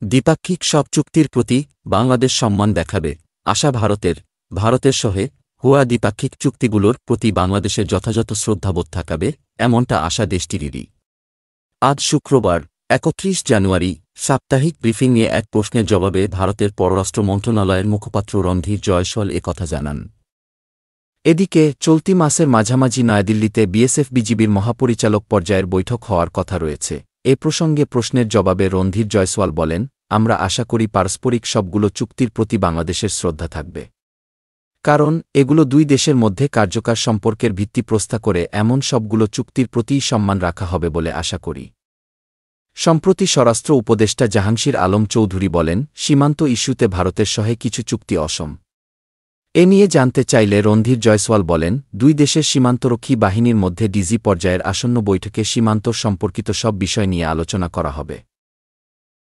দ্বিপাক্ষিক সব চুক্তির প্রতি বাংলাদেশ সম্মান দেখাবে আশা ভারতের সহে হুয়া দ্বিপাক্ষিক চুক্তিগুলোর প্রতি বাংলাদেশের যথাযথ শ্রদ্ধাবোধ থাকাবে এমনটা আশা দেশটিরই। আজ শুক্রবার ৩১ জানুয়ারি সাপ্তাহিক ব্রিফিংয়ে এক প্রশ্নের জবাবে ভারতের পররাষ্ট্র মন্ত্রণালয়ের মুখপাত্র রণধীর জয়সওয়াল একথা জানান। এদিকে চলতি মাসের মাঝামাঝি নয়াদিল্লিতে বিএসএফ বিজিবির মহাপরিচালক পর্যায়ের বৈঠক হওয়ার কথা রয়েছে। এ প্রসঙ্গে প্রশ্নের জবাবে রণধীর জয়সওয়াল বলেন, আমরা আশা করি পারস্পরিক সবগুলো চুক্তির প্রতি বাংলাদেশের শ্রদ্ধা থাকবে। কারণ এগুলো দুই দেশের মধ্যে কার্যকর সম্পর্কের ভিত্তি প্রস্তাব করে এমন সবগুলো চুক্তির প্রতিই সম্মান রাখা হবে বলে আশা করি। সম্প্রতি স্বরাষ্ট্র উপদেষ্টা জাহাঙ্গীর আলম চৌধুরী বলেন, সীমান্ত ইস্যুতে ভারতের সহে কিছু চুক্তি অসম। এ নিয়ে জানতে চাইলে রণধীর জয়সওয়াল বলেন, দুই দেশের সীমান্তরক্ষী বাহিনীর মধ্যে ডিজি পর্যায়ের আসন্ন বৈঠকে সীমান্ত সম্পর্কিত সব বিষয় নিয়ে আলোচনা করা হবে।